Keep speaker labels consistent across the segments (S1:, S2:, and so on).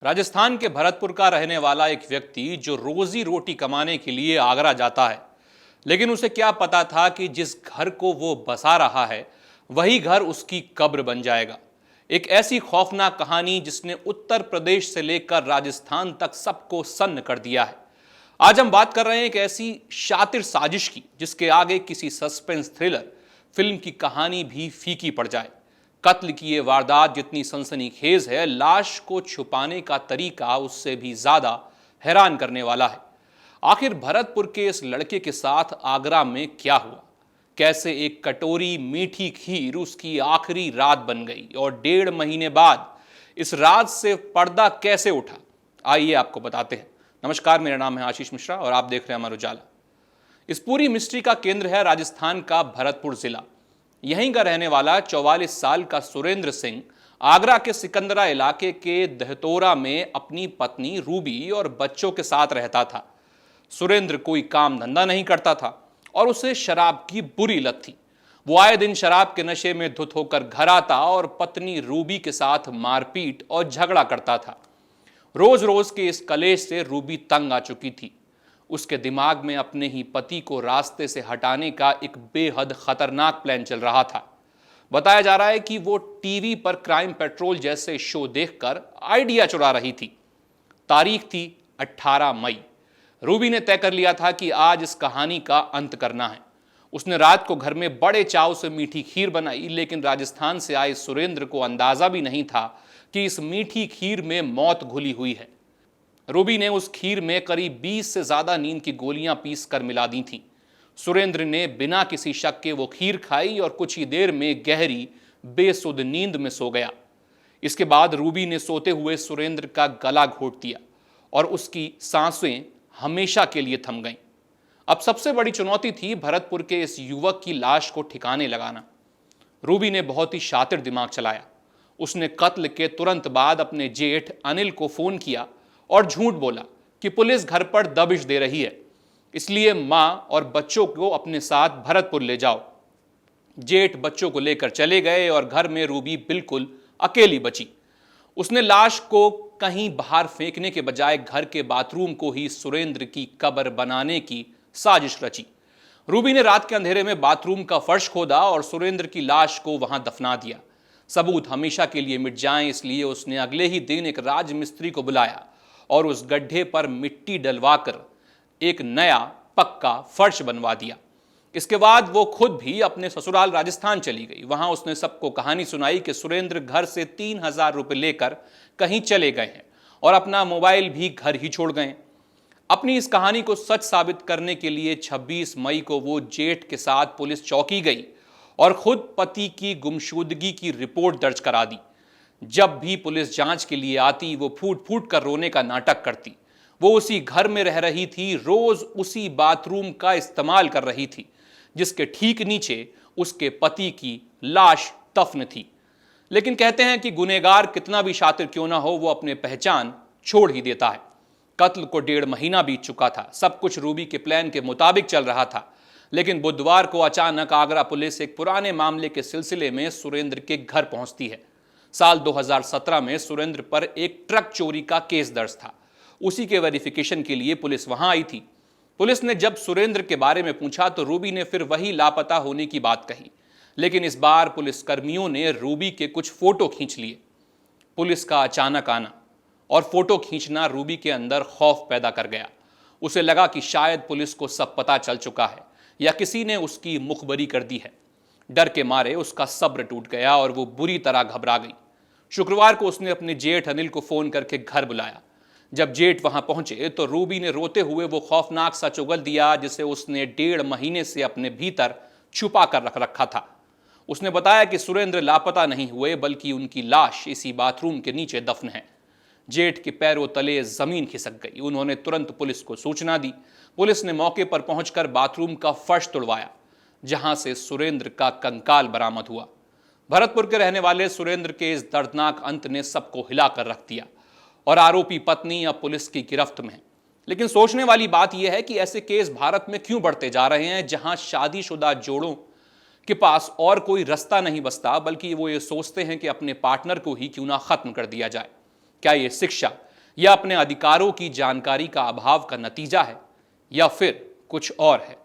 S1: राजस्थान के भरतपुर का रहने वाला एक व्यक्ति जो रोजी रोटी कमाने के लिए आगरा जाता है, लेकिन उसे क्या पता था कि जिस घर को वो बसा रहा है वही घर उसकी कब्र बन जाएगा। एक ऐसी खौफनाक कहानी जिसने उत्तर प्रदेश से लेकर राजस्थान तक सबको सन्न कर दिया है। आज हम बात कर रहे हैं एक ऐसी शातिर साजिश की जिसके आगे किसी सस्पेंस थ्रिलर फिल्म की कहानी भी फीकी पड़ जाए। कत्ल की ये वारदात जितनी सनसनीखेज है, लाश को छुपाने का तरीका उससे भी ज्यादा हैरान करने वाला है। आखिर भरतपुर के इस लड़के के साथ आगरा में क्या हुआ? कैसे एक कटोरी मीठी खीर उसकी आखिरी रात बन गई और 1.5 महीने बाद इस रात से पर्दा कैसे उठा? आइए आपको बताते हैं। नमस्कार, मेरा नाम है आशीष मिश्रा और आप देख रहे हैं अमर उजाला। इस पूरी मिस्ट्री का केंद्र है राजस्थान का भरतपुर जिला। यहीं का रहने वाला 44 साल का सुरेंद्र सिंह आगरा के सिकंदरा इलाके के दहतोरा में अपनी पत्नी रूबी और बच्चों के साथ रहता था। सुरेंद्र कोई काम धंधा नहीं करता था और उसे शराब की बुरी लत थी। वो आए दिन शराब के नशे में धुत होकर घर आता और पत्नी रूबी के साथ मारपीट और झगड़ा करता था। रोज रोज के इस कलेश से रूबी तंग आ चुकी थी। उसके दिमाग में अपने ही पति को रास्ते से हटाने का एक बेहद खतरनाक प्लान चल रहा था। बताया जा रहा है कि वो टीवी पर क्राइम पेट्रोल जैसे शो देखकर आइडिया चुरा रही थी। तारीख थी 18 मई। रूबी ने तय कर लिया था कि आज इस कहानी का अंत करना है। उसने रात को घर में बड़े चाव से मीठी खीर बनाई, लेकिन राजस्थान से आए सुरेंद्र को अंदाजा भी नहीं था कि इस मीठी खीर में मौत घुली हुई है। रूबी ने उस खीर में करीब 20 से ज्यादा नींद की गोलियां पीस कर मिला दी थीं। सुरेंद्र ने बिना किसी शक के वो खीर खाई और कुछ ही देर में गहरी बेसुध नींद में सो गया। इसके बाद रूबी ने सोते हुए सुरेंद्र का गला घोट दिया और उसकी सांसें हमेशा के लिए थम गईं। अब सबसे बड़ी चुनौती थी भरतपुर के इस युवक की लाश को ठिकाने लगाना। रूबी ने बहुत ही शातिर दिमाग चलाया। उसने कत्ल के तुरंत बाद अपने जेठ अनिल को फोन किया और झूठ बोला कि पुलिस घर पर दबिश दे रही है, इसलिए मां और बच्चों को अपने साथ भरतपुर ले जाओ। जेठ बच्चों को लेकर चले गए और घर में रूबी बिल्कुल अकेली बची। उसने लाश को कहीं बाहर फेंकने के बजाय घर के बाथरूम को ही सुरेंद्र की कब्र बनाने की साजिश रची। रूबी ने रात के अंधेरे में बाथरूम का फर्श खोदा और सुरेंद्र की लाश को वहां दफना दिया। सबूत हमेशा के लिए मिट जाएं, इसलिए उसने अगले ही दिन एक राजमिस्त्री को बुलाया और उस गड्ढे पर मिट्टी डलवाकर एक नया पक्का फर्श बनवा दिया। इसके बाद वो खुद भी अपने ससुराल राजस्थान चली गई। वहां उसने सबको कहानी सुनाई कि सुरेंद्र घर से 3,000 रुपए लेकर कहीं चले गए हैं और अपना मोबाइल भी घर ही छोड़ गए। अपनी इस कहानी को सच साबित करने के लिए 26 मई को वो जेठ के साथ पुलिस चौकी गई और खुद पति की गुमशुदगी की रिपोर्ट दर्ज करा दी। जब भी पुलिस जांच के लिए आती वो फूट फूट कर रोने का नाटक करती। वो उसी घर में रह रही थी, रोज उसी बाथरूम का इस्तेमाल कर रही थी जिसके ठीक नीचे उसके पति की लाश दफन थी। लेकिन कहते हैं कि गुनहगार कितना भी शातिर क्यों ना हो, वो अपने पहचान छोड़ ही देता है। कत्ल को 1.5 महीना बीत चुका था। सब कुछ रूबी के प्लान के मुताबिक चल रहा था, लेकिन बुधवार को अचानक आगरा पुलिस एक पुराने मामले के सिलसिले में सुरेंद्र के घर पहुंचती है। साल 2017 में सुरेंद्र पर एक ट्रक चोरी का केस दर्ज था। उसी के वेरिफिकेशन के लिए पुलिस वहां आई थी। पुलिस ने जब सुरेंद्र के बारे में पूछा तो रूबी ने फिर वही लापता होने की बात कही, लेकिन इस बार पुलिस कर्मियों ने रूबी के कुछ फोटो खींच लिए। पुलिस का अचानक आना और फोटो खींचना रूबी के अंदर खौफ पैदा कर गया। उसे लगा कि शायद पुलिस को सब पता चल चुका है या किसी ने उसकी मुखबरी कर दी है। डर के मारे उसका सब्र टूट गया और वो बुरी तरह घबरा गई। शुक्रवार को उसने अपने जेठ अनिल को फोन करके घर बुलाया। जब जेठ वहां पहुंचे तो रूबी ने रोते हुए वो खौफनाक सा चुगल दिया जिसे उसने 1.5 महीने से अपने भीतर छुपा कर रख रखा था। उसने बताया कि सुरेंद्र लापता नहीं हुए, बल्कि उनकी लाश इसी बाथरूम के नीचे दफन है। जेठ के पैरों तले जमीन खिसक गई। उन्होंने तुरंत पुलिस को सूचना दी। पुलिस ने मौके पर पहुंचकर बाथरूम का फर्श तोड़वाया, जहां से सुरेंद्र का कंकाल बरामद हुआ। भरतपुर के रहने वाले सुरेंद्र के इस दर्दनाक अंत ने सबको हिलाकर रख दिया और आरोपी पत्नी अब पुलिस की गिरफ्त में है। लेकिन सोचने वाली बात यह है कि ऐसे केस भारत में क्यों बढ़ते जा रहे हैं, जहां शादीशुदा जोड़ों के पास और कोई रास्ता नहीं बचता, बल्कि वो ये सोचते हैं कि अपने पार्टनर को ही क्यों ना खत्म कर दिया जाए। क्या ये शिक्षा यह अपने अधिकारों की जानकारी का अभाव का नतीजा है या फिर कुछ और है?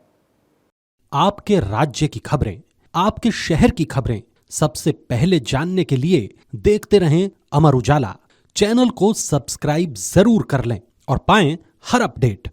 S2: आपके राज्य की खबरें, आपके शहर की खबरें सबसे पहले जानने के लिए देखते रहें अमर उजाला। चैनल को सब्सक्राइब जरूर कर लें और पाएं हर अपडेट।